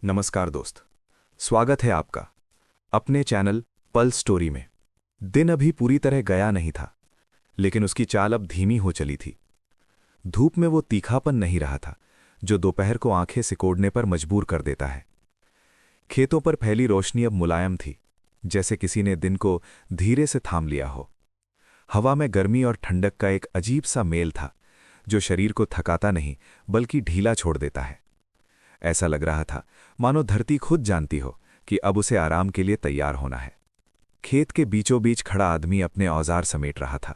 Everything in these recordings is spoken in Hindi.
नमस्कार दोस्त। स्वागत है आपका अपने चैनल पल स्टोरी में। दिन अभी पूरी तरह गया नहीं था, लेकिन उसकी चाल अब धीमी हो चली थी। धूप में वो तीखापन नहीं रहा था जो दोपहर को आंखें सिकोड़ने पर मजबूर कर देता है। खेतों पर फैली रोशनी अब मुलायम थी, जैसे किसी ने दिन को धीरे से थाम लिया हो। हवा में गर्मी और ठंडक का एक अजीब सा मेल था जो शरीर को थकाता नहीं बल्कि ढीला छोड़ देता है। ऐसा लग रहा था मानो धरती खुद जानती हो कि अब उसे आराम के लिए तैयार होना है। खेत के बीचों बीच खड़ा आदमी अपने औजार समेट रहा था।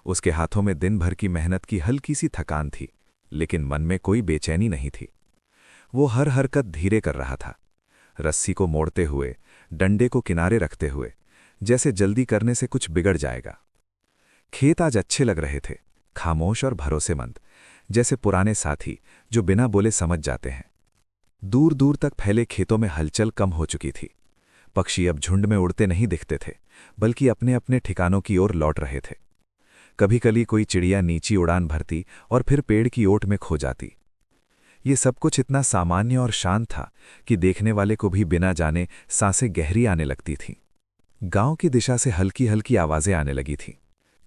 उसके हाथों में दिन भर की मेहनत की हल्की सी थकान थी, लेकिन मन में कोई बेचैनी नहीं थी। वो हर हरकत धीरे कर रहा था, रस्सी को मोड़ते हुए, डंडे को किनारे रखते हुए, जैसे जल्दी करने से कुछ बिगड़ जाएगा। खेत आज अच्छे लग रहे थे, खामोश और भरोसेमंद, जैसे पुराने साथी जो बिना बोले समझ जाते हैं। दूर दूर तक फैले खेतों में हलचल कम हो चुकी थी। पक्षी अब झुंड में उड़ते नहीं दिखते थे, बल्कि अपने अपने ठिकानों की ओर लौट रहे थे। कभी कभी कोई चिड़िया नीची उड़ान भरती और फिर पेड़ की ओट में खो जाती। ये सब कुछ इतना सामान्य और शांत था कि देखने वाले को भी बिना जाने सांसें गहरी आने लगती थीं। गांव की दिशा से हल्की हल्की आवाजें आने लगी थीं।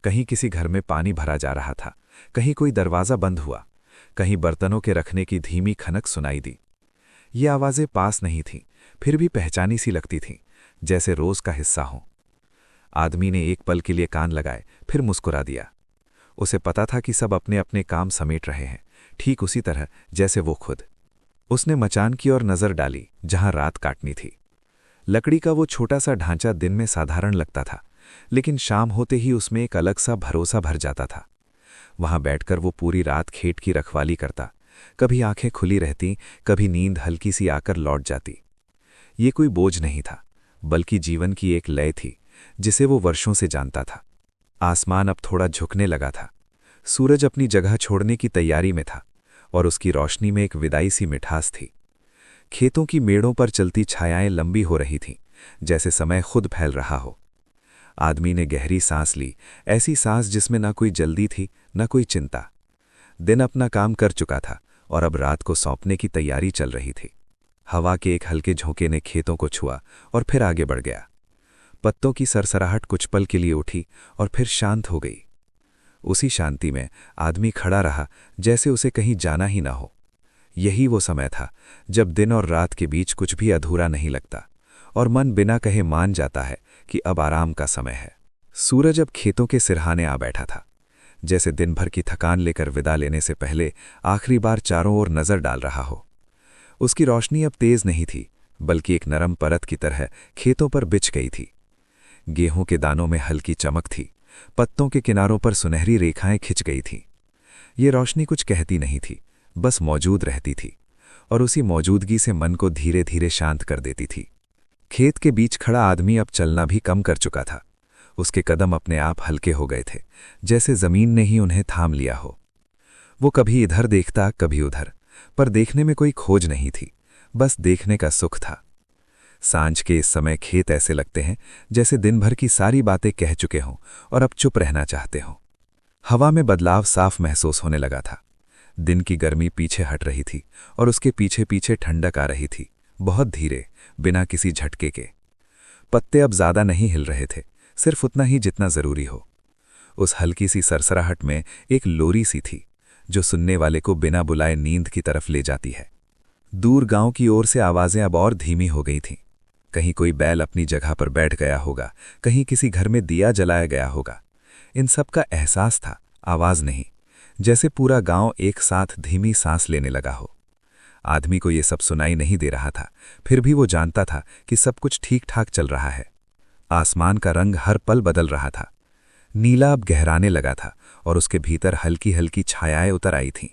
कहीं किसी घर में पानी भरा जा रहा था, कहीं कोई दरवाज़ा बंद हुआ, कहीं बर्तनों के रखने की धीमी खनक सुनाई दी। ये आवाजें पास नहीं थीं, फिर भी पहचानी सी लगती थीं, जैसे रोज का हिस्सा हों। आदमी ने एक पल के लिए कान लगाए, फिर मुस्कुरा दिया। उसे पता था कि सब अपने अपने काम समेट रहे हैं, ठीक उसी तरह जैसे वो खुद। उसने मचान की ओर नजर डाली, जहां रात काटनी थी। लकड़ी का वो छोटा सा ढांचा दिन में साधारण लगता था, लेकिन शाम होते ही उसमें एक अलग सा भरोसा भर जाता था। वहां बैठकर वो पूरी रात खेत की रखवाली करता। कभी आंखें खुली रहती, कभी नींद हल्की सी आकर लौट जाती। ये कोई बोझ नहीं था, बल्कि जीवन की एक लय थी जिसे वो वर्षों से जानता था। आसमान अब थोड़ा झुकने लगा था। सूरज अपनी जगह छोड़ने की तैयारी में था और उसकी रोशनी में एक विदाई सी मिठास थी। खेतों की मेड़ों पर चलती छायाएं लंबी हो रही थीं, जैसे समय खुद फैल रहा हो। आदमी ने गहरी सांस ली, ऐसी सांस जिसमें न कोई जल्दी थी न कोई चिंता। दिन अपना काम कर चुका था और अब रात को सौंपने की तैयारी चल रही थी। हवा के एक हल्के झोंके ने खेतों को छुआ और फिर आगे बढ़ गया। पत्तों की सरसराहट कुछ पल के लिए उठी और फिर शांत हो गई। उसी शांति में आदमी खड़ा रहा, जैसे उसे कहीं जाना ही ना हो। यही वो समय था जब दिन और रात के बीच कुछ भी अधूरा नहीं लगता और मन बिना कहे मान जाता है कि अब आराम का समय है। सूरज अब खेतों के सिरहाने आ बैठा था, जैसे दिन भर की थकान लेकर विदा लेने से पहले आखिरी बार चारों ओर नजर डाल रहा हो। उसकी रोशनी अब तेज नहीं थी, बल्कि एक नरम परत की तरह खेतों पर बिछ गई थी। गेहूं के दानों में हल्की चमक थी, पत्तों के किनारों पर सुनहरी रेखाएं खिंच गई थीं। ये रोशनी कुछ कहती नहीं थी, बस मौजूद रहती थी, और उसी मौजूदगी से मन को धीरे धीरे शांत कर देती थी। खेत के बीच खड़ा आदमी अब चलना भी कम कर चुका था। उसके कदम अपने आप हल्के हो गए थे, जैसे जमीन ने ही उन्हें थाम लिया हो। वो कभी इधर देखता, कभी उधर, पर देखने में कोई खोज नहीं थी, बस देखने का सुख था। सांझ के इस समय खेत ऐसे लगते हैं जैसे दिन भर की सारी बातें कह चुके हों और अब चुप रहना चाहते हों। हवा में बदलाव साफ महसूस होने लगा था। दिन की गर्मी पीछे हट रही थी और उसके पीछे पीछे ठंडक आ रही थी, बहुत धीरे, बिना किसी झटके के। पत्ते अब ज्यादा नहीं हिल रहे थे, सिर्फ उतना ही जितना जरूरी हो। उस हल्की सी सरसराहट में एक लोरी सी थी जो सुनने वाले को बिना बुलाए नींद की तरफ ले जाती है। दूर गांव की ओर से आवाजें अब और धीमी हो गई थीं। कहीं कोई बैल अपनी जगह पर बैठ गया होगा, कहीं किसी घर में दिया जलाया गया होगा। इन सब का एहसास था, आवाज नहीं, जैसे पूरा गांव एक साथ धीमी सांस लेने लगा हो। आदमी को ये सब सुनाई नहीं दे रहा था, फिर भी वो जानता था कि सब कुछ ठीक ठाक चल रहा है। आसमान का रंग हर पल बदल रहा था। नीला अब गहराने लगा था और उसके भीतर हल्की हल्की छायाएं उतर आई थीं।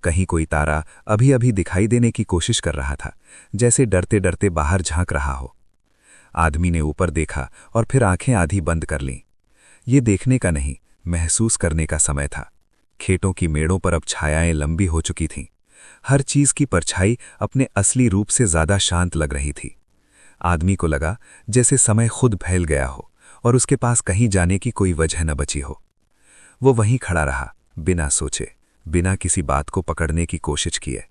कहीं कोई तारा अभी अभी दिखाई देने की कोशिश कर रहा था, जैसे डरते डरते बाहर झांक रहा हो। आदमी ने ऊपर देखा और फिर आंखें आधी बंद कर लीं। ये देखने का नहीं, महसूस करने का समय था। खेतों की मेड़ों पर अब छायाएं लंबी हो चुकी थीं। हर चीज की परछाई अपने असली रूप से ज्यादा शांत लग रही थी। आदमी को लगा जैसे समय खुद फैल गया हो और उसके पास कहीं जाने की कोई वजह न बची हो। वो वहीं खड़ा रहा, बिना सोचे, बिना किसी बात को पकड़ने की कोशिश किए।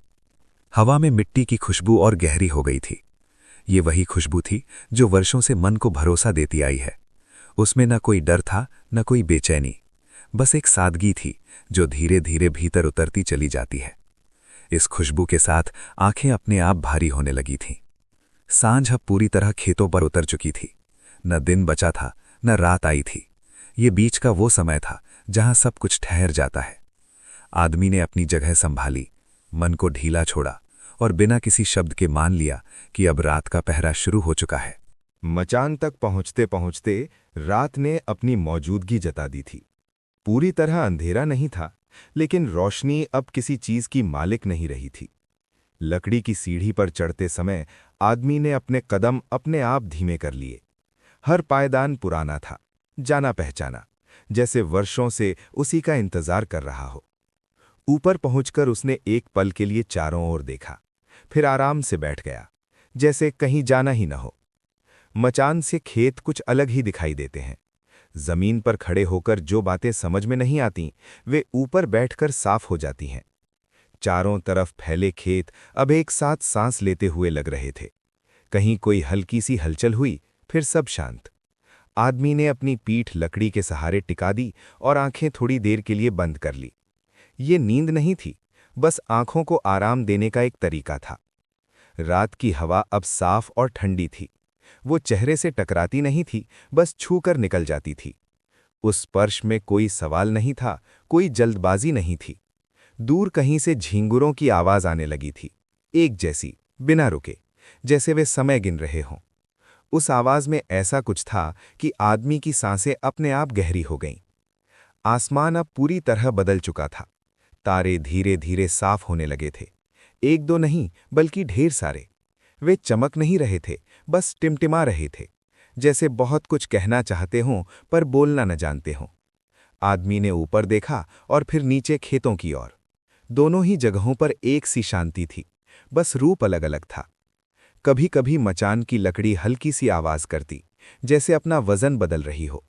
हवा में मिट्टी की खुशबू और गहरी हो गई थी। ये वही खुशबू थी जो वर्षों से मन को भरोसा देती आई है। उसमें न कोई डर था, न कोई बेचैनी, बस एक सादगी थी जो धीरे धीरे भीतर उतरती चली जाती है। इस खुशबू के साथ आंखें अपने आप भारी होने लगी थीं। सांझ अब पूरी तरह खेतों पर उतर चुकी थी। न दिन बचा था, न रात आई थी। ये बीच का वो समय था जहां सब कुछ ठहर जाता है। आदमी ने अपनी जगह संभाली, मन को ढीला छोड़ा और बिना किसी शब्द के मान लिया कि अब रात का पहरा शुरू हो चुका है। मचान तक पहुंचते पहुंचते रात ने अपनी मौजूदगी जता दी थी। पूरी तरह अंधेरा नहीं था, लेकिन रोशनी अब किसी चीज की मालिक नहीं रही थी। लकड़ी की सीढ़ी पर चढ़ते समय आदमी ने अपने कदम अपने आप धीमे कर लिए। हर पायदान पुराना था, जाना पहचाना, जैसे वर्षों से उसी का इंतजार कर रहा हो। ऊपर पहुंचकर उसने एक पल के लिए चारों ओर देखा, फिर आराम से बैठ गया, जैसे कहीं जाना ही न हो। मचान से खेत कुछ अलग ही दिखाई देते हैं। जमीन पर खड़े होकर जो बातें समझ में नहीं आती, वे ऊपर बैठकर साफ हो जाती हैं। चारों तरफ फैले खेत अब एक साथ सांस लेते हुए लग रहे थे। कहीं कोई हल्की सी हलचल हुई, फिर सब शांत। आदमी ने अपनी पीठ लकड़ी के सहारे टिका दी और आंखें थोड़ी देर के लिए बंद कर ली। ये नींद नहीं थी, बस आंखों को आराम देने का एक तरीका था। रात की हवा अब साफ और ठंडी थी। वो चेहरे से टकराती नहीं थी, बस छूकर निकल जाती थी। उस स्पर्श में कोई सवाल नहीं था, कोई जल्दबाजी नहीं थी। दूर कहीं से झींगुरों की आवाज आने लगी थी, एक जैसी, बिना रुके, जैसे वे समय गिन रहे हों। उस आवाज में ऐसा कुछ था कि आदमी की सांसें अपने आप गहरी हो गईं। आसमान अब पूरी तरह बदल चुका था। तारे धीरे धीरे साफ होने लगे थे। एक दो नहीं, बल्कि ढेर सारे। वे चमक नहीं रहे थे, बस टिमटिमा रहे थे, जैसे बहुत कुछ कहना चाहते हों पर बोलना न जानते हों। आदमी ने ऊपर देखा और फिर नीचे खेतों की ओर। दोनों ही जगहों पर एक सी शांति थी, बस रूप अलग अलग था। कभी कभी मचान की लकड़ी हल्की सी आवाज करती, जैसे अपना वजन बदल रही हो।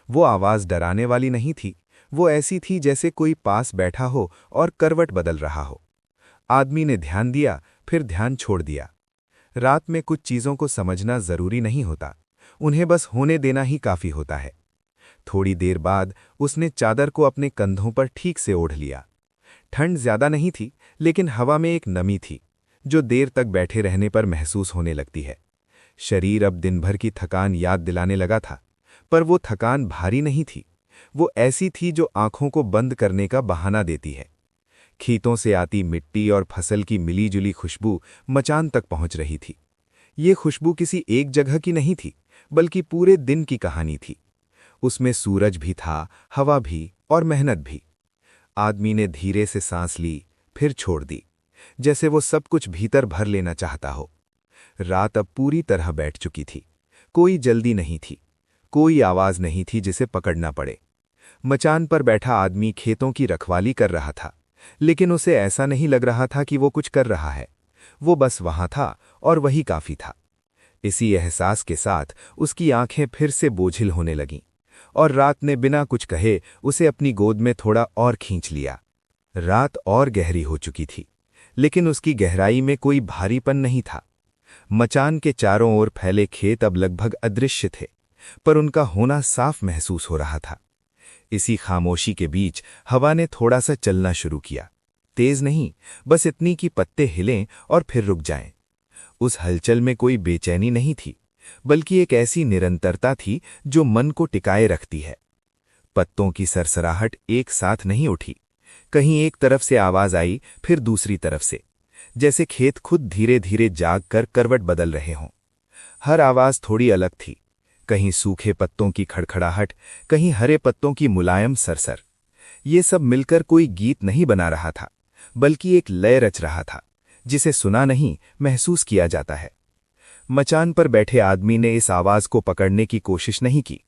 वो आवाज डराने वाली नहीं थी, वो ऐसी थी जैसे कोई पास बैठा हो और करवट बदल रहा हो। आदमी ने ध्यान दिया, फिर ध्यान छोड़ दिया। रात में कुछ चीजों को समझना जरूरी नहीं होता, उन्हें बस होने देना ही काफी होता है। थोड़ी देर बाद उसने चादर को अपने कंधों पर ठीक से ओढ़ लिया। ठंड ज्यादा नहीं थी, लेकिन हवा में एक नमी थी जो देर तक बैठे रहने पर महसूस होने लगती है। शरीर अब दिन भर की थकान याद दिलाने लगा था, पर वो थकान भारी नहीं थी। वो ऐसी थी जो आंखों को बंद करने का बहाना देती है। खेतों से आती मिट्टी और फसल की मिलीजुली खुशबू मचान तक पहुंच रही थी। ये खुशबू किसी एक जगह की नहीं थी, बल्कि पूरे दिन की कहानी थी। उसमें सूरज भी था, हवा भी और मेहनत भी। आदमी ने धीरे से सांस ली, फिर छोड़ दी, जैसे वो सब कुछ भीतर भर लेना चाहता हो। रात अब पूरी तरह बैठ चुकी थी। कोई जल्दी नहीं थी, कोई आवाज नहीं थी जिसे पकड़ना पड़े। मचान पर बैठा आदमी खेतों की रखवाली कर रहा था, लेकिन उसे ऐसा नहीं लग रहा था कि वो कुछ कर रहा है। वो बस वहां था और वही काफी था। इसी एहसास के साथ उसकी आंखें फिर से बोझिल होने लगीं, और रात ने बिना कुछ कहे उसे अपनी गोद में थोड़ा और खींच लिया। रात और गहरी हो चुकी थी, लेकिन उसकी गहराई में कोई भारीपन नहीं था। मचान के चारों ओर फैले खेत अब लगभग अदृश्य थे, पर उनका होना साफ महसूस हो रहा था। इसी खामोशी के बीच हवा ने थोड़ा सा चलना शुरू किया। तेज नहीं, बस इतनी कि पत्ते हिलें और फिर रुक जाएं। उस हलचल में कोई बेचैनी नहीं थी, बल्कि एक ऐसी निरंतरता थी जो मन को टिकाए रखती है। पत्तों की सरसराहट एक साथ नहीं उठी। कहीं एक तरफ से आवाज आई, फिर दूसरी तरफ से, जैसे खेत खुद धीरे धीरे जाग कर करवट बदल रहे हों। हर आवाज थोड़ी अलग थी। कहीं सूखे पत्तों की खड़खड़ाहट, कहीं हरे पत्तों की मुलायम सरसर। ये सब मिलकर कोई गीत नहीं बना रहा था, बल्कि एक लय रच रहा था, जिसे सुना नहीं, महसूस किया जाता है। मचान पर बैठे आदमी ने इस आवाज को पकड़ने की कोशिश नहीं की।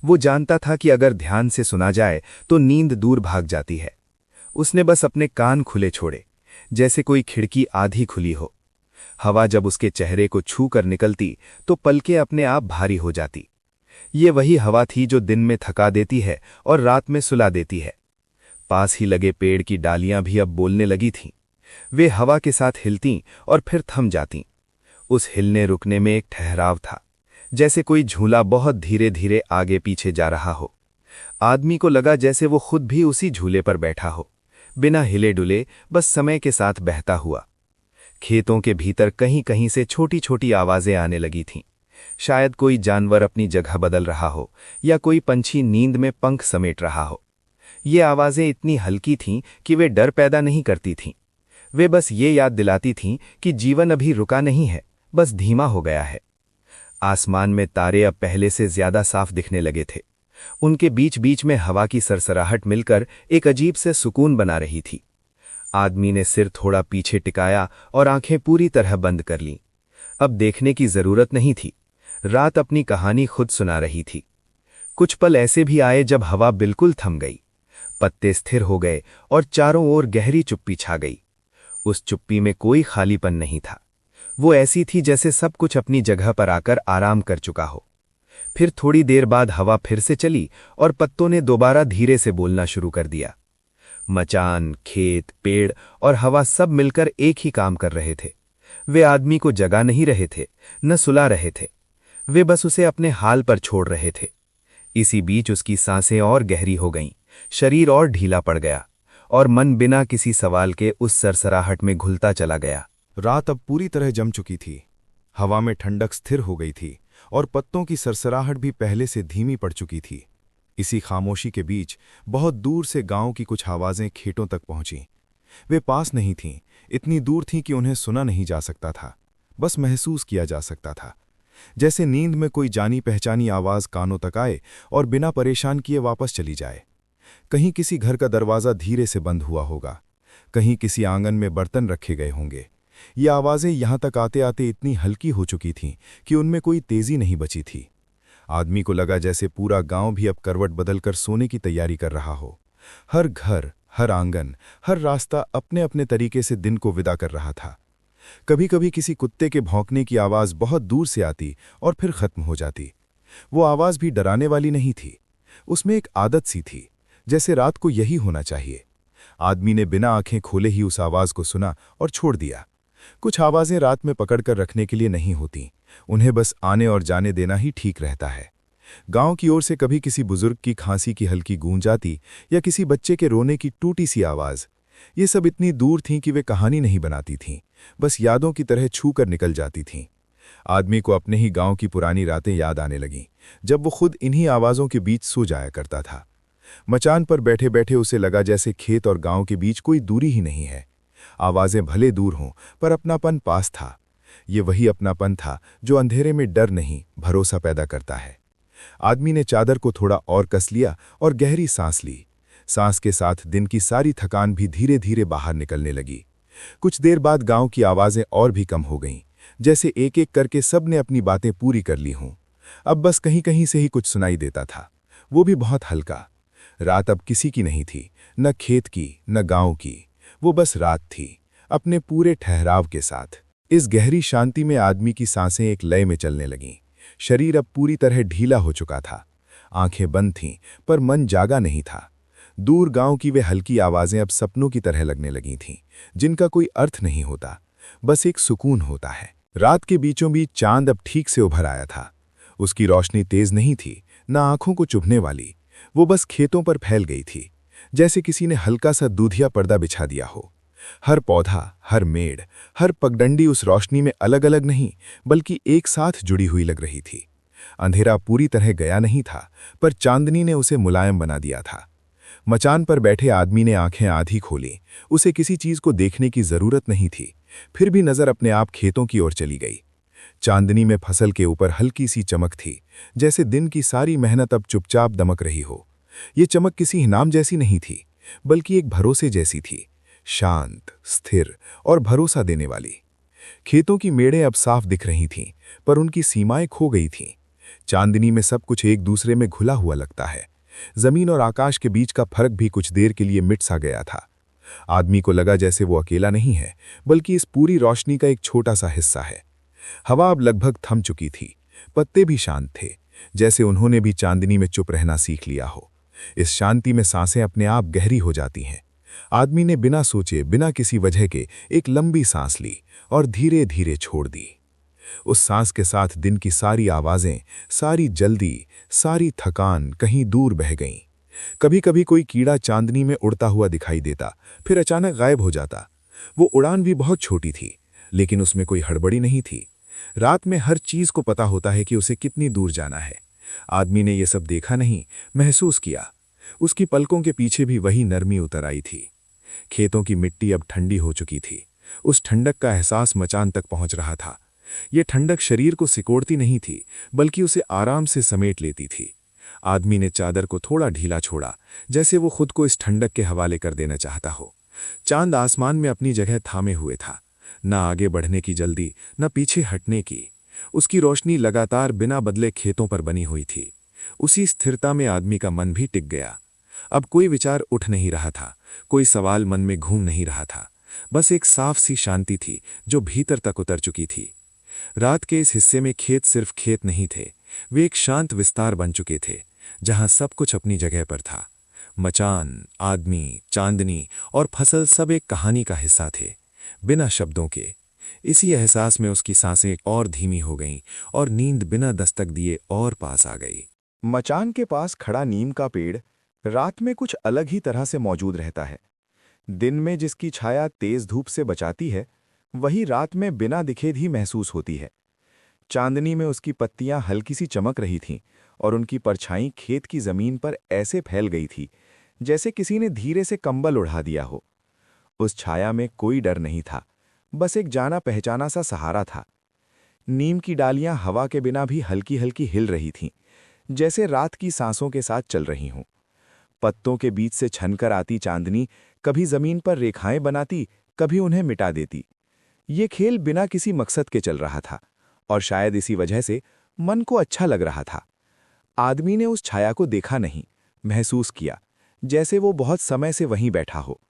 वो जानता था कि अगर ध्यान से सुना जाए तो नींद दूर भाग जाती है। उसने बस अपने कान खुले छोड़े, जैसे कोई खिड़की आधी खुली हो। हवा जब उसके चेहरे को छू कर निकलती तो पलकें अपने आप भारी हो जाती। ये वही हवा थी जो दिन में थका देती है और रात में सुला देती है। पास ही लगे पेड़ की डालियां भी अब बोलने लगी थीं। वे हवा के साथ हिलतीं और फिर थम जातीं। उस हिलने रुकने में एक ठहराव था, जैसे कोई झूला बहुत धीरे धीरे आगे पीछे जा रहा हो। आदमी को लगा जैसे वो खुद भी उसी झूले पर बैठा हो, बिना हिले डुले, बस समय के साथ बहता हुआ। खेतों के भीतर कहीं कहीं से छोटी छोटी आवाजें आने लगी थीं। शायद कोई जानवर अपनी जगह बदल रहा हो या कोई पंछी नींद में पंख समेट रहा हो। ये आवाजें इतनी हल्की थीं कि वे डर पैदा नहीं करती थीं। वे बस ये याद दिलाती थीं कि जीवन अभी रुका नहीं है, बस धीमा हो गया है। आसमान में तारे अब पहले से ज्यादा साफ दिखने लगे थे। उनके बीच बीच में हवा की सरसराहट मिलकर एक अजीब से सुकून बना रही थी। आदमी ने सिर थोड़ा पीछे टिकाया और आंखें पूरी तरह बंद कर लीं। अब देखने की जरूरत नहीं थी। रात अपनी कहानी खुद सुना रही थी। कुछ पल ऐसे भी आए जब हवा बिल्कुल थम गई, पत्ते स्थिर हो गए और चारों ओर गहरी चुप्पी छा गई। उस चुप्पी में कोई खालीपन नहीं था। वो ऐसी थी जैसे सब कुछ अपनी जगह पर आकर आराम कर चुका हो। फिर थोड़ी देर बाद हवा फिर से चली और पत्तों ने दोबारा धीरे से बोलना शुरू कर दिया। मचान, खेत, पेड़ और हवा सब मिलकर एक ही काम कर रहे थे। वे आदमी को जगा नहीं रहे थे, न सुला रहे थे। वे बस उसे अपने हाल पर छोड़ रहे थे। इसी बीच उसकी सांसें और गहरी हो गईं, शरीर और ढीला पड़ गया और मन बिना किसी सवाल के उस सरसराहट में घुलता चला गया। रात अब पूरी तरह जम चुकी थी। हवा में ठंडक स्थिर हो गई थी और पत्तों की सरसराहट भी पहले से धीमी पड़ चुकी थी। इसी खामोशी के बीच बहुत दूर से गांव की कुछ आवाजें खेतों तक पहुंचीं। वे पास नहीं थीं, इतनी दूर थीं कि उन्हें सुना नहीं जा सकता था, बस महसूस किया जा सकता था। जैसे नींद में कोई जानी पहचानी आवाज कानों तक आए और बिना परेशान किए वापस चली जाए। कहीं किसी घर का दरवाजा धीरे से बंद हुआ होगा, कहीं किसी आंगन में बर्तन रखे गए होंगे। ये आवाजें यहां तक आते आते इतनी हल्की हो चुकी थीं कि उनमें कोई तेजी नहीं बची थी। आदमी को लगा जैसे पूरा गांव भी अब करवट बदलकर सोने की तैयारी कर रहा हो। हर घर, हर आंगन, हर रास्ता अपने अपने तरीके से दिन को विदा कर रहा था। कभी कभी किसी कुत्ते के भौंकने की आवाज बहुत दूर से आती और फिर खत्म हो जाती। वो आवाज भी डराने वाली नहीं थी, उसमें एक आदत सी थी, जैसे रात को यही होना चाहिए। आदमी ने बिना आंखें खोले ही उस आवाज को सुना और छोड़ दिया। कुछ आवाजें रात में पकड़कर रखने के लिए नहीं होती, उन्हें बस आने और जाने देना ही ठीक रहता है। गांव की ओर से कभी किसी बुजुर्ग की खांसी की हल्की गूंज आती या किसी बच्चे के रोने की टूटी सी आवाज। ये सब इतनी दूर थीं कि वे कहानी नहीं बनाती थीं, बस यादों की तरह छू कर निकल जाती थीं। आदमी को अपने ही गांव की पुरानी रातें याद आने लगीं, जब वो खुद इन्हीं आवाजों के बीच सो जाया करता था। मचान पर बैठे बैठे उसे लगा जैसे खेत और गांव के बीच कोई दूरी ही नहीं है। आवाजें भले दूर हों, पर अपनापन पास था। ये वही अपनापन था जो अंधेरे में डर नहीं, भरोसा पैदा करता है। आदमी ने चादर को थोड़ा और कस लिया और गहरी सांस ली। सांस के साथ दिन की सारी थकान भी धीरे धीरे बाहर निकलने लगी। कुछ देर बाद गांव की आवाजें और भी कम हो गईं, जैसे एक एक करके सब ने अपनी बातें पूरी कर ली हों। अब बस कहीं कहीं से ही कुछ सुनाई देता था, वो भी बहुत हल्का। रात अब किसी की नहीं थी, न खेत की, न गांव की। वो बस रात थी, अपने पूरे ठहराव के साथ। इस गहरी शांति में आदमी की सांसें एक लय में चलने लगीं। शरीर अब पूरी तरह ढीला हो चुका था। आंखें बंद थीं, पर मन जागा नहीं था। दूर गांव की वे हल्की आवाजें अब सपनों की तरह लगने लगी थीं, जिनका कोई अर्थ नहीं होता, बस एक सुकून होता है। रात के बीचों बीच चांद अब ठीक से उभर आया था। उसकी रोशनी तेज नहीं थी, न आंखों को चुभने वाली। वो बस खेतों पर फैल गई थी, जैसे किसी ने हल्का सा दूधिया पर्दा बिछा दिया हो। हर पौधा, हर मेड़, हर पगडंडी उस रोशनी में अलग अलग नहीं, बल्कि एक साथ जुड़ी हुई लग रही थी। अंधेरा पूरी तरह गया नहीं था, पर चांदनी ने उसे मुलायम बना दिया था। मचान पर बैठे आदमी ने आंखें आधी खोली। उसे किसी चीज को देखने की जरूरत नहीं थी, फिर भी नजर अपने आप खेतों की ओर चली गई। चांदनी में फसल के ऊपर हल्की सी चमक थी, जैसे दिन की सारी मेहनत अब चुपचाप दमक रही हो। ये चमक किसी इनाम जैसी नहीं थी, बल्कि एक भरोसे जैसी थी, शांत, स्थिर और भरोसा देने वाली। खेतों की मेड़ें अब साफ दिख रही थीं, पर उनकी सीमाएं खो गई थीं। चांदनी में सब कुछ एक दूसरे में घुला हुआ लगता है। जमीन और आकाश के बीच का फर्क भी कुछ देर के लिए मिट सा गया था। आदमी को लगा जैसे वो अकेला नहीं है, बल्कि इस पूरी रोशनी का एक छोटा सा हिस्सा है। हवा अब लगभग थम चुकी थी, पत्ते भी शांत थे, जैसे उन्होंने भी चांदनी में चुप रहना सीख लिया हो। इस शांति में सांसें अपने आप गहरी हो जाती हैं। आदमी ने बिना सोचे, बिना किसी वजह के एक लंबी सांस ली और धीरे धीरे छोड़ दी। उस सांस के साथ दिन की सारी आवाजें, सारी जल्दी, सारी थकान कहीं दूर बह गईं। कभी कभी कोई कीड़ा चांदनी में उड़ता हुआ दिखाई देता, फिर अचानक गायब हो जाता। वो उड़ान भी बहुत छोटी थी, लेकिन उसमें कोई हड़बड़ी नहीं थी। रात में हर चीज को पता होता है कि उसे कितनी दूर जाना है। आदमी ने यह सब देखा नहीं, महसूस किया। उसकी पलकों के पीछे भी वही नरमी उतर आई थी। खेतों की मिट्टी अब ठंडी हो चुकी थी। उस ठंडक का एहसास मचान तक पहुंच रहा था। ये ठंडक शरीर को सिकोड़ती नहीं थी, बल्कि उसे आराम से समेट लेती थी। आदमी ने चादर को थोड़ा ढीला छोड़ा, जैसे वो खुद को इस ठंडक के हवाले कर देना चाहता हो। चांद आसमान में अपनी जगह थामे हुए था, न आगे बढ़ने की जल्दी, न पीछे हटने की। उसकी रोशनी लगातार बिना बदले खेतों पर बनी हुई थी। उसी स्थिरता में आदमी का मन भी टिक गया। अब कोई विचार उठ नहीं रहा था, कोई सवाल मन में घूम नहीं रहा था। बस एक साफ सी शांति थी जो भीतर तक उतर चुकी थी। रात के इस हिस्से में खेत सिर्फ खेत नहीं थे, वे एक शांत विस्तार बन चुके थे, जहां सब कुछ अपनी जगह पर था। मचान, आदमी, चांदनी और फसल सब एक कहानी का हिस्सा थे, बिना शब्दों के। इसी एहसास में उसकी सांसें और धीमी हो गईं और नींद बिना दस्तक दिए और पास आ गई। मचान के पास खड़ा नीम का पेड़ रात में कुछ अलग ही तरह से मौजूद रहता है। दिन में जिसकी छाया तेज धूप से बचाती है, वही रात में बिना दिखे भी महसूस होती है। चांदनी में उसकी पत्तियां हल्की सी चमक रही थीं और उनकी परछाई खेत की जमीन पर ऐसे फैल गई थी जैसे किसी ने धीरे से कंबल उड़ा दिया हो। उस छाया में कोई डर नहीं था, बस एक जाना पहचाना सा सहारा था। नीम की डालियां हवा के बिना भी हल्की हल्की हिल रही थीं, जैसे रात की सांसों के साथ चल रही हों। पत्तों के बीच से छनकर आती चांदनी कभी जमीन पर रेखाएं बनाती, कभी उन्हें मिटा देती। ये खेल बिना किसी मकसद के चल रहा था और शायद इसी वजह से मन को अच्छा लग रहा था। आदमी ने उस छाया को देखा नहीं, महसूस किया, जैसे वो बहुत समय से वहीं बैठा हो।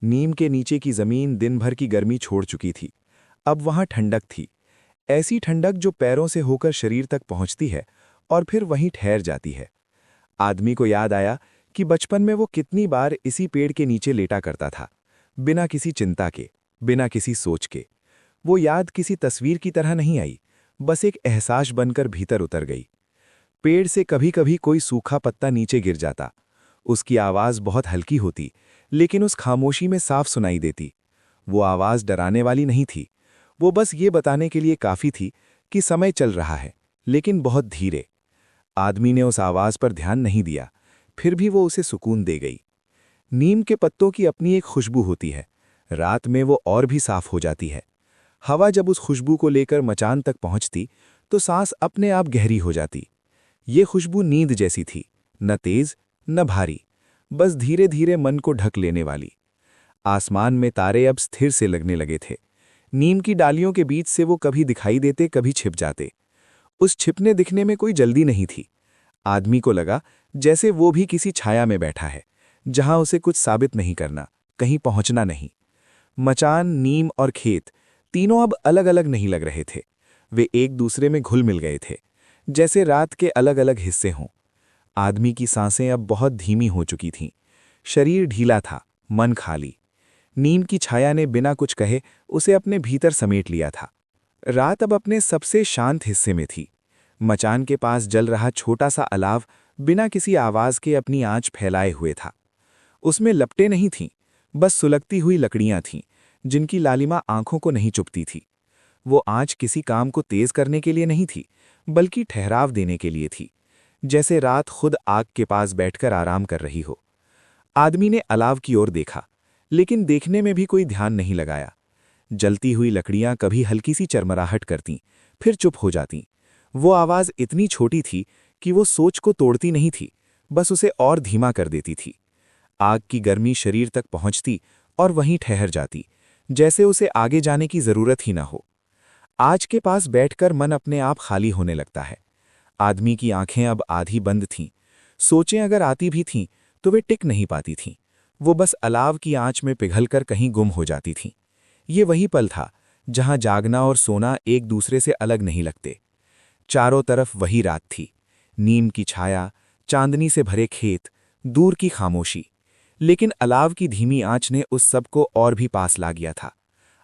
नीम के नीचे की जमीन दिन भर की गर्मी छोड़ चुकी थी। अब वहां ठंडक थी, ऐसी ठंडक जो पैरों से होकर शरीर तक पहुंचती है और फिर वहीं ठहर जाती है। आदमी को याद आया कि बचपन में वो कितनी बार इसी पेड़ के नीचे लेटा करता था, बिना किसी चिंता के, बिना किसी सोच के। वो याद किसी तस्वीर की तरह नहीं आई, बस एक एहसास बनकर भीतर उतर गई। पेड़ से कभी कभी कोई सूखा पत्ता नीचे गिर जाता। उसकी आवाज बहुत हल्की होती, लेकिन उस खामोशी में साफ सुनाई देती। वो आवाज डराने वाली नहीं थी, वो बस ये बताने के लिए काफी थी कि समय चल रहा है, लेकिन बहुत धीरे। आदमी ने उस आवाज पर ध्यान नहीं दिया, फिर भी वो उसे सुकून दे गई। नीम के पत्तों की अपनी एक खुशबू होती है, रात में वो और भी साफ हो जाती है। हवा जब उस खुशबू को लेकर मचान तक पहुंचती तो सांस अपने आप गहरी हो जाती। ये खुशबू नींद जैसी थी, न तेज न भारी, बस धीरे धीरे मन को ढक लेने वाली। आसमान में तारे अब स्थिर से लगने लगे थे। नीम की डालियों के बीच से वो कभी दिखाई देते, कभी छिप जाते। उस छिपने दिखने में कोई जल्दी नहीं थी। आदमी को लगा जैसे वो भी किसी छाया में बैठा है, जहां उसे कुछ साबित नहीं करना, कहीं पहुंचना नहीं। मचान, नीम और खेत तीनों अब अलग अलग नहीं लग रहे थे, वे एक दूसरे में घुल मिल गए थे, जैसे रात के अलग अलग हिस्से हों। आदमी की सांसें अब बहुत धीमी हो चुकी थीं, शरीर ढीला था, मन खाली। नीम की छाया ने बिना कुछ कहे उसे अपने भीतर समेट लिया था। रात अब अपने सबसे शांत हिस्से में थी। मचान के पास जल रहा छोटा सा अलाव बिना किसी आवाज के अपनी आंच फैलाए हुए था। उसमें लपटें नहीं थीं, बस सुलगती हुई लकड़ियां थीं, जिनकी लालिमा आंखों को नहीं चुभती थी। वो आंच किसी काम को तेज करने के लिए नहीं थी, बल्कि ठहराव देने के लिए थी, जैसे रात खुद आग के पास बैठकर आराम कर रही हो। आदमी ने अलाव की ओर देखा, लेकिन देखने में भी कोई ध्यान नहीं लगाया। जलती हुई लकड़ियां कभी हल्की सी चरमराहट करतीं, फिर चुप हो जातीं। वो आवाज इतनी छोटी थी कि वो सोच को तोड़ती नहीं थी, बस उसे और धीमा कर देती थी। आग की गर्मी शरीर तक पहुंचती और वहीं ठहर जाती, जैसे उसे आगे जाने की जरूरत ही ना हो। आज के पास बैठकर मन अपने आप खाली होने लगता है। आदमी की आंखें अब आधी बंद थीं। सोचें अगर आती भी थीं तो वे टिक नहीं पाती थीं, वो बस अलाव की आंच में पिघलकर कहीं गुम हो जाती थीं। ये वही पल था जहां जागना और सोना एक दूसरे से अलग नहीं लगते। चारों तरफ वही रात थी, नीम की छाया, चांदनी से भरे खेत, दूर की खामोशी। लेकिन अलाव की धीमी आंच ने उस सब को और भी पास ला गया था।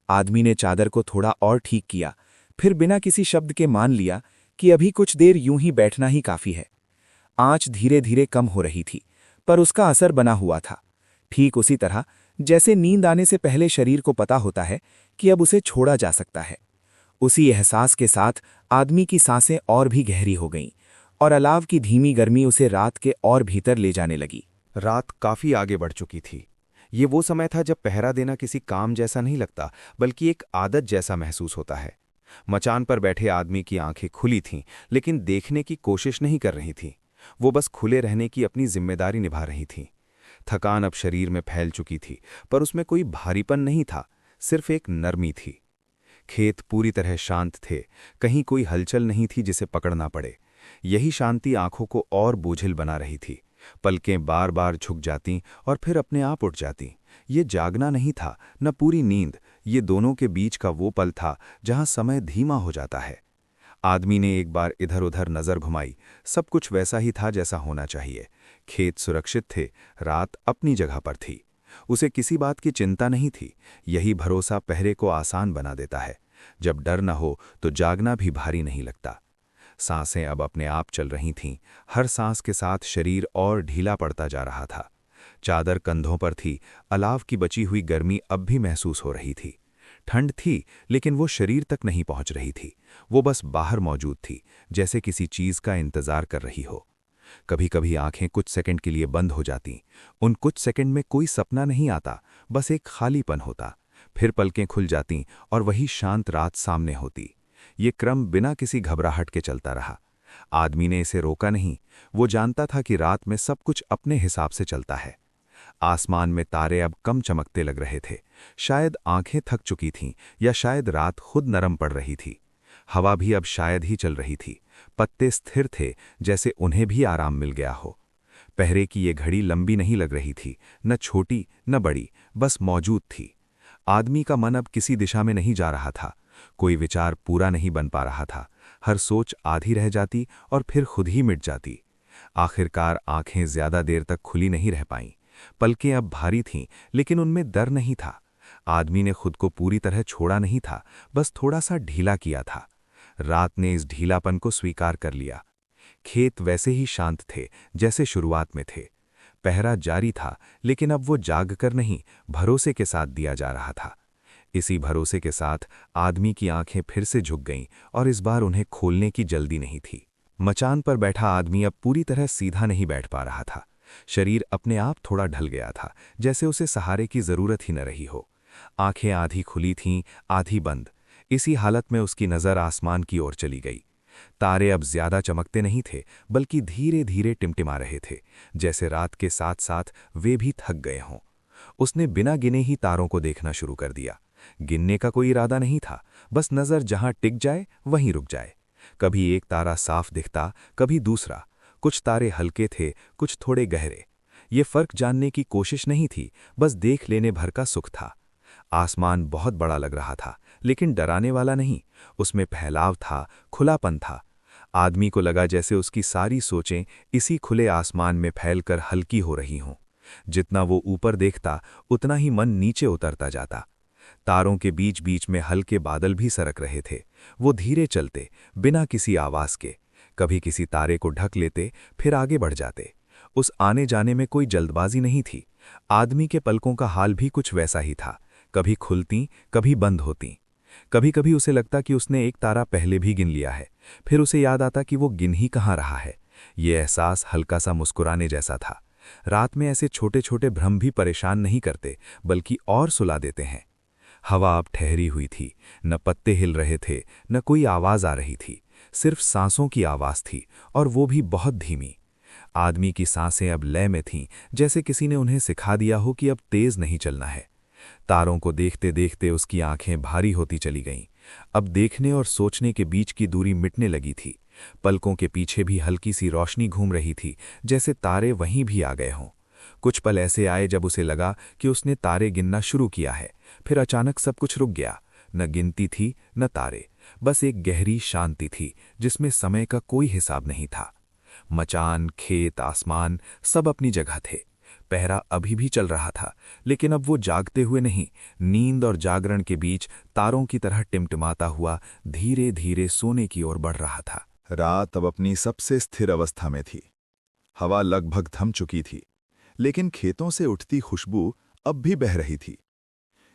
आदमी ने चादर को थोड़ा और ठीक किया, फिर बिना किसी शब्द के मान लिया कि अभी कुछ देर यूं ही बैठना ही काफी है। आंच धीरे धीरे कम हो रही थी, पर उसका असर बना हुआ था, ठीक उसी तरह जैसे नींद आने से पहले शरीर को पता होता है कि अब उसे छोड़ा जा सकता है। उसी एहसास के साथ आदमी की सांसें और भी गहरी हो गईं और अलाव की धीमी गर्मी उसे रात के और भीतर ले जाने लगी। रात काफी आगे बढ़ चुकी थी। ये वो समय था जब पहरा देना किसी काम जैसा नहीं लगता, बल्कि एक आदत जैसा महसूस होता है। मचान पर बैठे आदमी की आंखें खुली थीं, लेकिन देखने की कोशिश नहीं कर रही थीं। वो बस खुले रहने की अपनी जिम्मेदारी निभा रही थीं। थकान अब शरीर में फैल चुकी थी, पर उसमें कोई भारीपन नहीं था, सिर्फ एक नरमी थी। खेत पूरी तरह शांत थे, कहीं कोई हलचल नहीं थी जिसे पकड़ना पड़े। यही शांति आंखों को और बोझिल बना रही थी। पलकें बार बार झुक जातीं और फिर अपने आप उठ जातीं। ये जागना नहीं था, न पूरी नींद, ये दोनों के बीच का वो पल था जहां समय धीमा हो जाता है। आदमी ने एक बार इधर उधर नजर घुमाई। सब कुछ वैसा ही था जैसा होना चाहिए। खेत सुरक्षित थे, रात अपनी जगह पर थी। उसे किसी बात की चिंता नहीं थी। यही भरोसा पहरे को आसान बना देता है। जब डर न हो तो जागना भी भारी नहीं लगता। सांसें अब अपने आप चल रही थीं। हर सांस के साथ शरीर और ढीला पड़ता जा रहा था। चादर कंधों पर थी। अलाव की बची हुई गर्मी अब भी महसूस हो रही थी। ठंड थी, लेकिन वो शरीर तक नहीं पहुंच रही थी। वो बस बाहर मौजूद थी, जैसे किसी चीज का इंतजार कर रही हो। कभी कभी आंखें कुछ सेकंड के लिए बंद हो जातीं। उन कुछ सेकंड में कोई सपना नहीं आता, बस एक खालीपन होता। फिर पलकें खुल जातीं और वही शांत रात सामने होती। ये क्रम बिना किसी घबराहट के चलता रहा। आदमी ने इसे रोका नहीं। वो जानता था कि रात में सब कुछ अपने हिसाब से चलता है। आसमान में तारे अब कम चमकते लग रहे थे। शायद आंखें थक चुकी थीं, या शायद रात खुद नरम पड़ रही थी। हवा भी अब शायद ही चल रही थी। पत्ते स्थिर थे, जैसे उन्हें भी आराम मिल गया हो। पहरे की ये घड़ी लंबी नहीं लग रही थी, न छोटी न बड़ी, बस मौजूद थी। आदमी का मन अब किसी दिशा में नहीं जा रहा था। कोई विचार पूरा नहीं बन पा रहा था। हर सोच आधी रह जाती और फिर खुद ही मिट जाती। आखिरकार आंखें ज्यादा देर तक खुली नहीं रह पाईं। पलकें अब भारी थीं, लेकिन उनमें डर नहीं था। आदमी ने खुद को पूरी तरह छोड़ा नहीं था, बस थोड़ा सा ढीला किया था। रात ने इस ढीलापन को स्वीकार कर लिया। खेत वैसे ही शांत थे जैसे शुरुआत में थे। पहरा जारी था, लेकिन अब वो जागकर नहीं, भरोसे के साथ दिया जा रहा था। इसी भरोसे के साथ आदमी की आंखें फिर से झुक गईं, और इस बार उन्हें खोलने की जल्दी नहीं थी। मचान पर बैठा आदमी अब पूरी तरह सीधा नहीं बैठ पा रहा था। शरीर अपने आप थोड़ा ढल गया था, जैसे उसे सहारे की जरूरत ही न रही हो। आंखें आधी खुली थीं, आधी बंद। इसी हालत में उसकी नज़र आसमान की ओर चली गई। तारे अब ज्यादा चमकते नहीं थे, बल्कि धीरे धीरे टिमटिमा रहे थे, जैसे रात के साथ साथ वे भी थक गए हों। उसने बिना गिने ही तारों को देखना शुरू कर दिया। गिनने का कोई इरादा नहीं था, बस नज़र जहां टिक जाए वहीं रुक जाए। कभी एक तारा साफ दिखता, कभी दूसरा। कुछ तारे हल्के थे, कुछ थोड़े गहरे। ये फर्क जानने की कोशिश नहीं थी, बस देख लेने भर का सुख था। आसमान बहुत बड़ा लग रहा था, लेकिन डराने वाला नहीं। उसमें फैलाव था, खुलापन था। आदमी को लगा जैसे उसकी सारी सोचें इसी खुले आसमान में फैलकर हल्की हो रही हों। जितना वो ऊपर देखता, उतना ही मन नीचे उतरता जाता। तारों के बीच बीच में हल्के बादल भी सरक रहे थे। वो धीरे चलते, बिना किसी आवाज के। कभी किसी तारे को ढक लेते, फिर आगे बढ़ जाते। उस आने जाने में कोई जल्दबाजी नहीं थी। आदमी के पलकों का हाल भी कुछ वैसा ही था, कभी खुलती, कभी बंद होती। कभी कभी उसे लगता कि उसने एक तारा पहले भी गिन लिया है, फिर उसे याद आता कि वो गिन ही कहाँ रहा है। ये एहसास हल्का सा मुस्कुराने जैसा था। रात में ऐसे छोटे छोटे भ्रम भी परेशान नहीं करते, बल्कि और सुला देते हैं। हवा अब ठहरी हुई थी, न पत्ते हिल रहे थे, न कोई आवाज आ रही थी। सिर्फ सांसों की आवाज थी, और वो भी बहुत धीमी। आदमी की सांसें अब लय में थीं, जैसे किसी ने उन्हें सिखा दिया हो कि अब तेज नहीं चलना है। तारों को देखते देखते उसकी आंखें भारी होती चली गईं। अब देखने और सोचने के बीच की दूरी मिटने लगी थी। पलकों के पीछे भी हल्की सी रोशनी घूम रही थी, जैसे तारे वहीं भी आ गए हों। कुछ पल ऐसे आए जब उसे लगा कि उसने तारे गिनना शुरू किया है, फिर अचानक सब कुछ रुक गया। न गिनती थी, न तारे, बस एक गहरी शांति थी जिसमें समय का कोई हिसाब नहीं था। मचान, खेत, आसमान सब अपनी जगह थे। पहरा अभी भी चल रहा था, लेकिन अब वो जागते हुए नहीं, नींद और जागरण के बीच तारों की तरह टिमटिमाता हुआ धीरे धीरे सोने की ओर बढ़ रहा था। रात अब अपनी सबसे स्थिर अवस्था में थी। हवा लगभग थम चुकी थी, लेकिन खेतों से उठती खुशबू अब भी बह रही थी।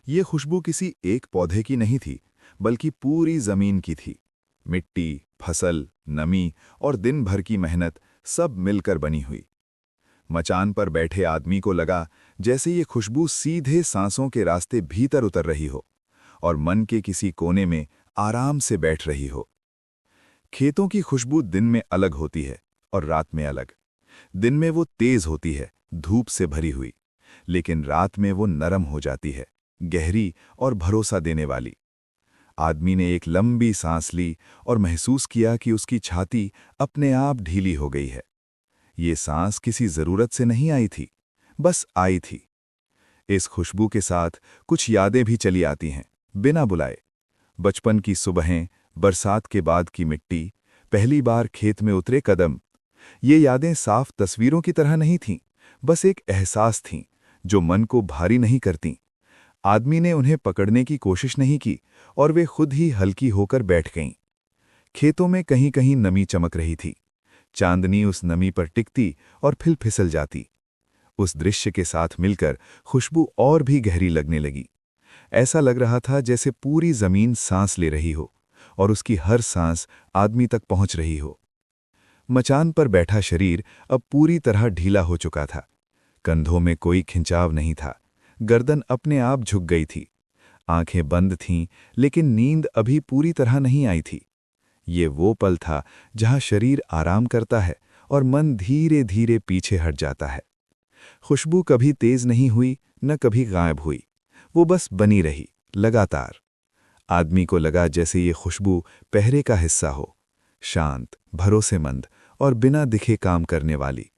ये खुशबू किसी एक पौधे की नहीं थी, बल्कि पूरी जमीन की थी। मिट्टी, फसल, नमी और दिन भर की मेहनत सब मिलकर बनी हुई। मचान पर बैठे आदमी को लगा जैसे ये खुशबू सीधे सांसों के रास्ते भीतर उतर रही हो और मन के किसी कोने में आराम से बैठ रही हो। खेतों की खुशबू दिन में अलग होती है और रात में अलग। दिन में वो तेज होती है, धूप से भरी हुई, लेकिन रात में वो नरम हो जाती है, गहरी और भरोसा देने वाली। आदमी ने एक लंबी सांस ली और महसूस किया कि उसकी छाती अपने आप ढीली हो गई है। ये सांस किसी जरूरत से नहीं आई थी, बस आई थी। इस खुशबू के साथ कुछ यादें भी चली आती हैं, बिना बुलाए। बचपन की सुबहें, बरसात के बाद की मिट्टी, पहली बार खेत में उतरे कदम। ये यादें साफ तस्वीरों की तरह नहीं थीं, बस एक एहसास थीं जो मन को भारी नहीं करतीं। आदमी ने उन्हें पकड़ने की कोशिश नहीं की और वे खुद ही हल्की होकर बैठ गईं। खेतों में कहीं कहीं नमी चमक रही थी। चांदनी उस नमी पर टिकती और फिर फिसल जाती। उस दृश्य के साथ मिलकर खुशबू और भी गहरी लगने लगी। ऐसा लग रहा था जैसे पूरी जमीन सांस ले रही हो और उसकी हर सांस आदमी तक पहुंच रही हो। मचान पर बैठा शरीर अब पूरी तरह ढीला हो चुका था। कंधों में कोई खिंचाव नहीं था, गर्दन अपने आप झुक गई थी। आंखें बंद थीं, लेकिन नींद अभी पूरी तरह नहीं आई थी। ये वो पल था जहां शरीर आराम करता है और मन धीरे धीरे पीछे हट जाता है। खुशबू कभी तेज नहीं हुई, न कभी गायब हुई। वो बस बनी रही, लगातार। आदमी को लगा जैसे ये खुशबू पहरे का हिस्सा हो, शांत, भरोसेमंद और बिना दिखे काम करने वाली।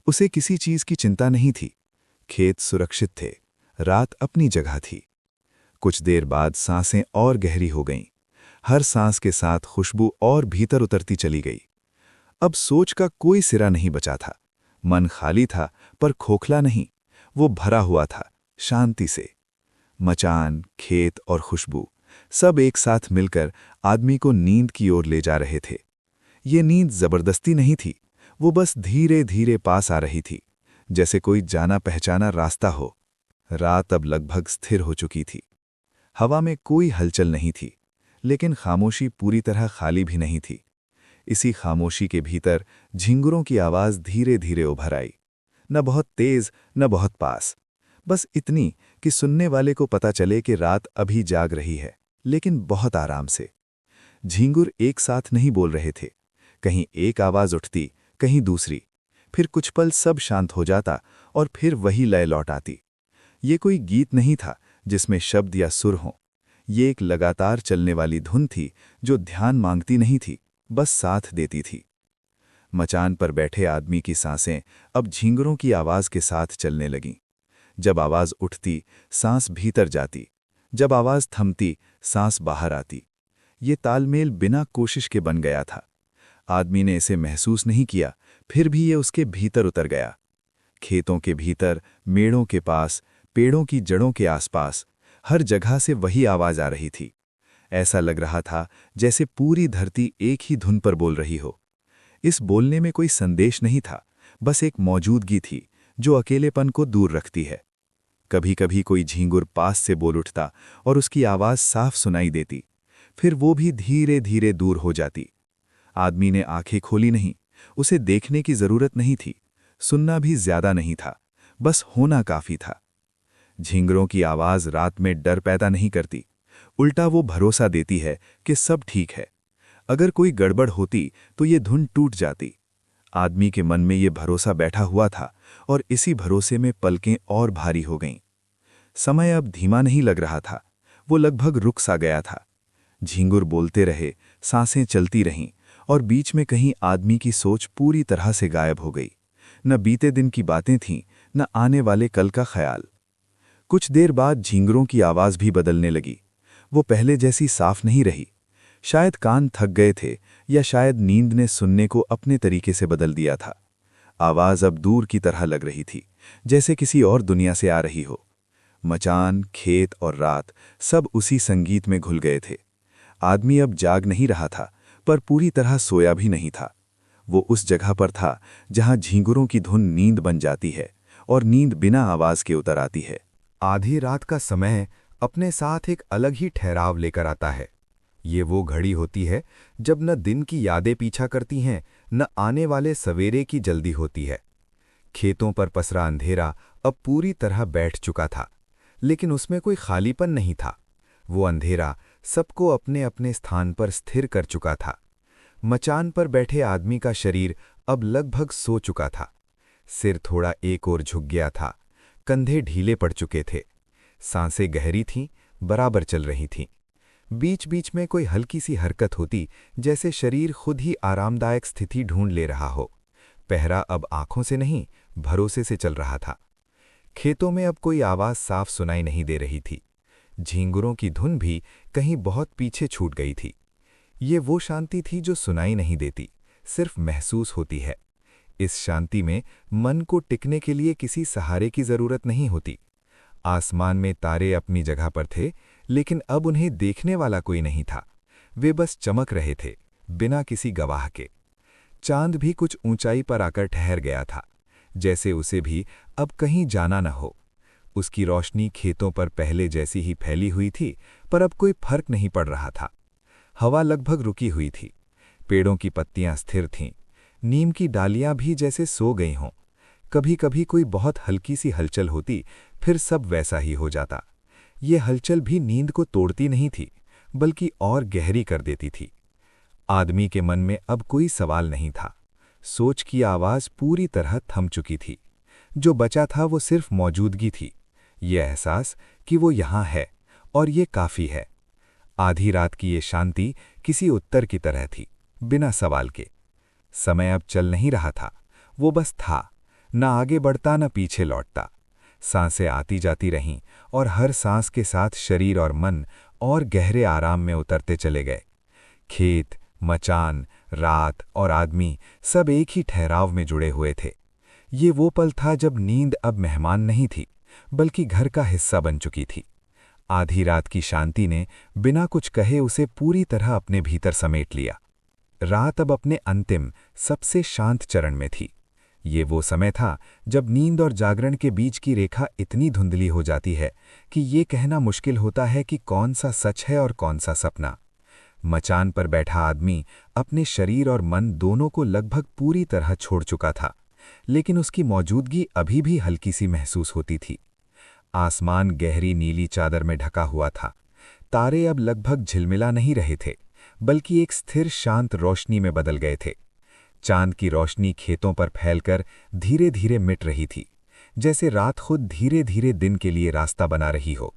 उसे किसी चीज की चिंता नहीं थी। खेत सुरक्षित थे, रात अपनी जगह थी। कुछ देर बाद सांसें और गहरी हो गईं। हर सांस के साथ खुशबू और भीतर उतरती चली गई। अब सोच का कोई सिरा नहीं बचा था। मन खाली था, पर खोखला नहीं। वो भरा हुआ था, शांति से। मचान, खेत और खुशबू सब एक साथ मिलकर आदमी को नींद की ओर ले जा रहे थे। ये नींद जबरदस्ती नहीं थी, वो बस धीरे धीरे पास आ रही थी, जैसे कोई जाना पहचाना रास्ता हो। रात अब लगभग स्थिर हो चुकी थी। हवा में कोई हलचल नहीं थी, लेकिन खामोशी पूरी तरह खाली भी नहीं थी। इसी खामोशी के भीतर झिंगुरों की आवाज धीरे धीरे उभर आई, न बहुत तेज न बहुत पास, बस इतनी कि सुनने वाले को पता चले कि रात अभी जाग रही है, लेकिन बहुत आराम से। झिंगुर एक साथ नहीं बोल रहे थे, कहीं एक आवाज उठती, कहीं दूसरी, फिर कुछ पल सब शांत हो जाता और फिर वही लय लौट आती। ये कोई गीत नहीं था जिसमें शब्द या सुर हों। ये एक लगातार चलने वाली धुन थी जो ध्यान मांगती नहीं थी, बस साथ देती थी। मचान पर बैठे आदमी की सांसें अब झिंगुरों की आवाज के साथ चलने लगीं। जब आवाज उठती, सांस भीतर जाती, जब आवाज थमती, सांस बाहर आती। ये तालमेल बिना कोशिश के बन गया था। आदमी ने इसे महसूस नहीं किया, फिर भी ये उसके भीतर उतर गया। खेतों के भीतर, मेड़ों के पास, पेड़ों की जड़ों के आसपास, हर जगह से वही आवाज आ रही थी। ऐसा लग रहा था जैसे पूरी धरती एक ही धुन पर बोल रही हो। इस बोलने में कोई संदेश नहीं था, बस एक मौजूदगी थी जो अकेलेपन को दूर रखती है। कभी कभी कोई झींगुर पास से बोल उठता और उसकी आवाज साफ सुनाई देती, फिर वो भी धीरे धीरे दूर हो जाती। आदमी ने आंखें खोली नहीं, उसे देखने की जरूरत नहीं थी, सुनना भी ज्यादा नहीं था, बस होना काफी था। झिंगुरों की आवाज रात में डर पैदा नहीं करती, उल्टा वो भरोसा देती है कि सब ठीक है। अगर कोई गड़बड़ होती तो ये धुन टूट जाती। आदमी के मन में ये भरोसा बैठा हुआ था और इसी भरोसे में पलकें और भारी हो गईं। समय अब धीमा नहीं लग रहा था, वो लगभग रुक सा गया था। झिंगुर बोलते रहे, सांसें चलती रहीं और बीच में कहीं आदमी की सोच पूरी तरह से गायब हो गई। न बीते दिन की बातें थीं, न आने वाले कल का ख्याल। कुछ देर बाद झिंगुरों की आवाज भी बदलने लगी। वो पहले जैसी साफ नहीं रही। शायद कान थक गए थे या शायद नींद ने सुनने को अपने तरीके से बदल दिया था। आवाज अब दूर की तरह लग रही थी, जैसे किसी और दुनिया से आ रही हो। मचान, खेत और रात सब उसी संगीत में घुल गए थे। आदमी अब जाग नहीं रहा था, पर पूरी तरह सोया भी नहीं था। वो उस जगह पर था जहां झींगुरों की धुन नींद बन जाती है और नींद बिना आवाज के उतर आती है। आधी रात का समय अपने साथ एक अलग ही ठहराव लेकर आता है। ये वो घड़ी होती है जब न दिन की यादें पीछा करती हैं, न आने वाले सवेरे की जल्दी होती है। खेतों पर पसरा अंधेरा अब पूरी तरह बैठ चुका था, लेकिन उसमें कोई खालीपन नहीं था। वो अंधेरा सबको अपने अपने स्थान पर स्थिर कर चुका था। मचान पर बैठे आदमी का शरीर अब लगभग सो चुका था। सिर थोड़ा एक ओर झुक गया था, कंधे ढीले पड़ चुके थे, सांसें गहरी थीं, बराबर चल रही थीं। बीच बीच में कोई हल्की सी हरकत होती, जैसे शरीर खुद ही आरामदायक स्थिति ढूंढ ले रहा हो। पहरा अब आंखों से नहीं, भरोसे से चल रहा था। खेतों में अब कोई आवाज साफ सुनाई नहीं दे रही थी। झींगुरों की धुन भी कहीं बहुत पीछे छूट गई थी। ये वो शांति थी जो सुनाई नहीं देती, सिर्फ महसूस होती है। इस शांति में मन को टिकने के लिए किसी सहारे की जरूरत नहीं होती। आसमान में तारे अपनी जगह पर थे, लेकिन अब उन्हें देखने वाला कोई नहीं था। वे बस चमक रहे थे, बिना किसी गवाह के। चांद भी कुछ ऊंचाई पर आकर ठहर गया था, जैसे उसे भी अब कहीं जाना न हो। उसकी रोशनी खेतों पर पहले जैसी ही फैली हुई थी, पर अब कोई फर्क नहीं पड़ रहा था। हवा लगभग रुकी हुई थी, पेड़ों की पत्तियां स्थिर थीं, नीम की डालियां भी जैसे सो गई हों। कभी कभी कोई बहुत हल्की सी हलचल होती, फिर सब वैसा ही हो जाता। ये हलचल भी नींद को तोड़ती नहीं थी, बल्कि और गहरी कर देती थी। आदमी के मन में अब कोई सवाल नहीं था। सोच की आवाज पूरी तरह थम चुकी थी। जो बचा था वो सिर्फ मौजूदगी थी, ये एहसास कि वो यहाँ है और ये काफी है। आधी रात की ये शांति किसी उत्तर की तरह थी, बिना सवाल के। समय अब चल नहीं रहा था, वो बस था, न आगे बढ़ता न पीछे लौटता। सांसें आती जाती रहीं और हर सांस के साथ शरीर और मन और गहरे आराम में उतरते चले गए। खेत, मचान, रात और आदमी सब एक ही ठहराव में जुड़े हुए थे। ये वो पल था जब नींद अब मेहमान नहीं थी, बल्कि घर का हिस्सा बन चुकी थी। आधी रात की शांति ने बिना कुछ कहे उसे पूरी तरह अपने भीतर समेट लिया। रात अब अपने अंतिम, सबसे शांत चरण में थी। ये वो समय था जब नींद और जागरण के बीच की रेखा इतनी धुंधली हो जाती है कि ये कहना मुश्किल होता है कि कौन सा सच है और कौन सा सपना। मचान पर बैठा आदमी अपने शरीर और मन दोनों को लगभग पूरी तरह छोड़ चुका था, लेकिन उसकी मौजूदगी अभी भी हल्की सी महसूस होती थी। आसमान गहरी नीली चादर में ढका हुआ था। तारे अब लगभग झिलमिला नहीं रहे थे, बल्कि एक स्थिर शांत रोशनी में बदल गए थे। चांद की रोशनी खेतों पर फैलकर धीरे धीरे मिट रही थी, जैसे रात खुद धीरे धीरे दिन के लिए रास्ता बना रही हो।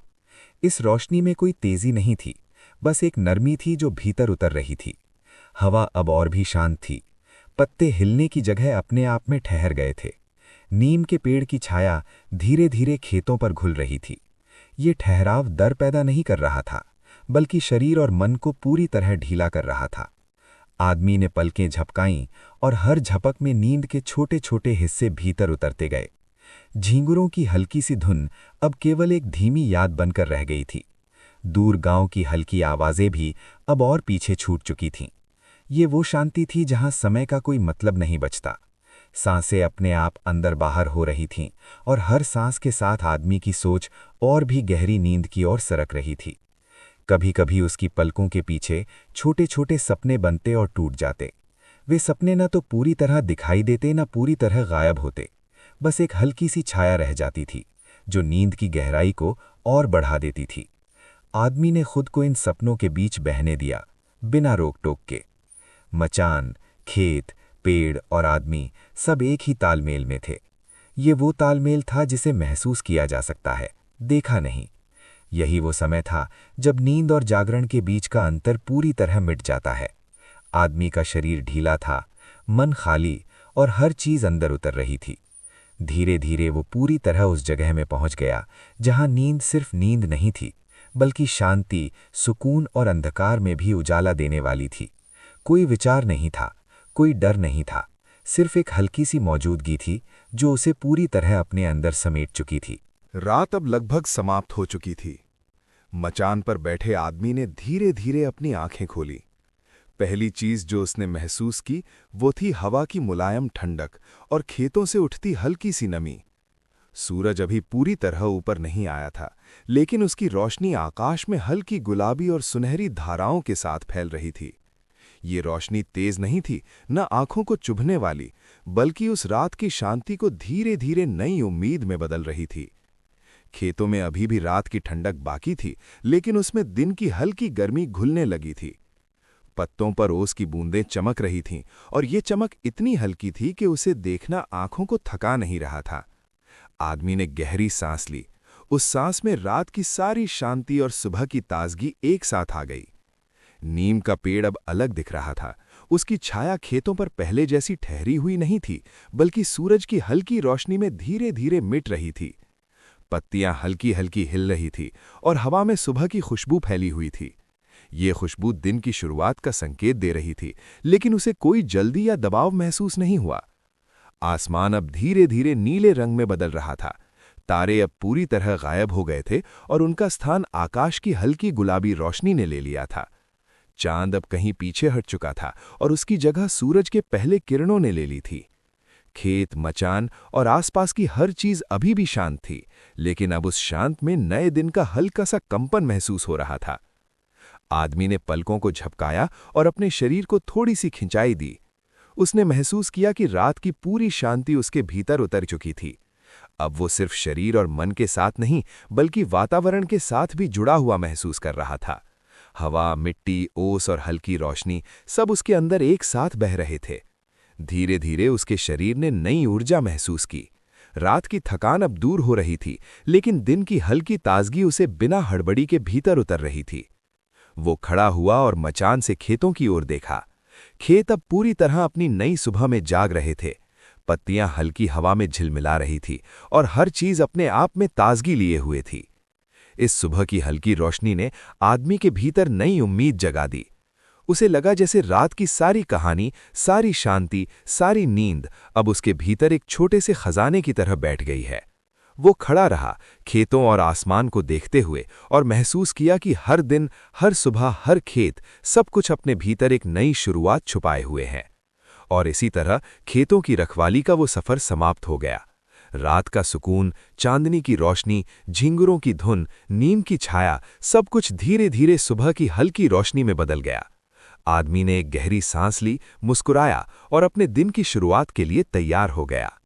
इस रोशनी में कोई तेजी नहीं थी, बस एक नरमी थी जो भीतर उतर रही थी। हवा अब और भी शांत थी। पत्ते हिलने की जगह अपने आप में ठहर गए थे। नीम के पेड़ की छाया धीरे धीरे खेतों पर घुल रही थी। ये ठहराव डर पैदा नहीं कर रहा था, बल्कि शरीर और मन को पूरी तरह ढीला कर रहा था। आदमी ने पलकें झपकाईं और हर झपक में नींद के छोटे छोटे हिस्से भीतर उतरते गए। झींगुरों की हल्की सी धुन अब केवल एक धीमी याद बनकर रह गई थी। दूर गांव की हल्की आवाजें भी अब और पीछे छूट चुकी थीं। ये वो शांति थी जहां समय का कोई मतलब नहीं बचता। सांसें अपने आप अंदर बाहर हो रही थीं और हर सांस के साथ आदमी की सोच और भी गहरी नींद की ओर सरक रही थी। कभी कभी उसकी पलकों के पीछे छोटे छोटे सपने बनते और टूट जाते। वे सपने न तो पूरी तरह दिखाई देते न पूरी तरह गायब होते। बस एक हल्की सी छाया रह जाती थी, जो नींद की गहराई को और बढ़ा देती थी। आदमी ने खुद को इन सपनों के बीच बहने दिया, बिना रोक टोक के। मचान, खेत, पेड़ और आदमी सब एक ही तालमेल में थे। ये वो तालमेल था जिसे महसूस किया जा सकता है, देखा नहीं। यही वो समय था जब नींद और जागरण के बीच का अंतर पूरी तरह मिट जाता है। आदमी का शरीर ढीला था, मन खाली और हर चीज अंदर उतर रही थी। धीरे धीरे वो पूरी तरह उस जगह में पहुंच गया जहां नींद सिर्फ नींद नहीं थी, बल्कि शांति, सुकून और अंधकार में भी उजाला देने वाली थी। कोई विचार नहीं था, कोई डर नहीं था, सिर्फ एक हल्की सी मौजूदगी थी जो उसे पूरी तरह अपने अंदर समेट चुकी थी। रात अब लगभग समाप्त हो चुकी थी। मचान पर बैठे आदमी ने धीरे धीरे अपनी आंखें खोली। पहली चीज जो उसने महसूस की वो थी हवा की मुलायम ठंडक और खेतों से उठती हल्की सी नमी। सूरज अभी पूरी तरह ऊपर नहीं आया था, लेकिन उसकी रोशनी आकाश में हल्की गुलाबी और सुनहरी धाराओं के साथ फैल रही थी। ये रोशनी तेज नहीं थी, न आंखों को चुभने वाली, बल्कि उस रात की शांति को धीरे धीरे नई उम्मीद में बदल रही थी। खेतों में अभी भी रात की ठंडक बाकी थी, लेकिन उसमें दिन की हल्की गर्मी घुलने लगी थी। पत्तों पर ओस की बूंदें चमक रही थीं, और ये चमक इतनी हल्की थी कि उसे देखना आंखों को थका नहीं रहा था। आदमी ने गहरी सांस ली। उस सांस में रात की सारी शांति और सुबह की ताजगी एक साथ आ गई। नीम का पेड़ अब अलग दिख रहा था। उसकी छाया खेतों पर पहले जैसी ठहरी हुई नहीं थी, बल्कि सूरज की हल्की रोशनी में धीरे धीरे मिट रही थी। पत्तियां हल्की हल्की हिल रही थी और हवा में सुबह की खुशबू फैली हुई थी। ये खुशबू दिन की शुरुआत का संकेत दे रही थी, लेकिन उसे कोई जल्दी या दबाव महसूस नहीं हुआ। आसमान अब धीरे धीरे नीले रंग में बदल रहा था। तारे अब पूरी तरह गायब हो गए थे और उनका स्थान आकाश की हल्की गुलाबी रोशनी ने ले लिया था। चांद अब कहीं पीछे हट चुका था और उसकी जगह सूरज के पहले किरणों ने ले ली थी। खेत, मचान और आसपास की हर चीज अभी भी शांत थी, लेकिन अब उस शांत में नए दिन का हल्का सा कंपन महसूस हो रहा था। आदमी ने पलकों को झपकाया और अपने शरीर को थोड़ी सी खिंचाई दी। उसने महसूस किया कि रात की पूरी शांति उसके भीतर उतर चुकी थी। अब वो सिर्फ शरीर और मन के साथ नहीं, बल्कि वातावरण के साथ भी जुड़ा हुआ महसूस कर रहा था। हवा, मिट्टी, ओस और हल्की रोशनी सब उसके अंदर एक साथ बह रहे थे। धीरे धीरे उसके शरीर ने नई ऊर्जा महसूस की। रात की थकान अब दूर हो रही थी, लेकिन दिन की हल्की ताजगी उसे बिना हड़बड़ी के भीतर उतर रही थी। वो खड़ा हुआ और मचान से खेतों की ओर देखा। खेत अब पूरी तरह अपनी नई सुबह में जाग रहे थे। पत्तियां हल्की हवा में झिलमिला रही थी और हर चीज अपने आप में ताजगी लिए हुए थी। इस सुबह की हल्की रोशनी ने आदमी के भीतर नई उम्मीद जगा दी। उसे लगा जैसे रात की सारी कहानी, सारी शांति, सारी नींद अब उसके भीतर एक छोटे से खजाने की तरह बैठ गई है। वो खड़ा रहा, खेतों और आसमान को देखते हुए, और महसूस किया कि हर दिन, हर सुबह, हर खेत, सब कुछ अपने भीतर एक नई शुरुआत छुपाए हुए हैं। और इसी तरह खेतों की रखवाली का वो सफर समाप्त हो गया। रात का सुकून, चांदनी की रोशनी, झिंगुरों की धुन, नीम की छाया, सब कुछ धीरे धीरे सुबह की हल्की रोशनी में बदल गया। आदमी ने एक गहरी सांस ली, मुस्कुराया और अपने दिन की शुरुआत के लिए तैयार हो गया।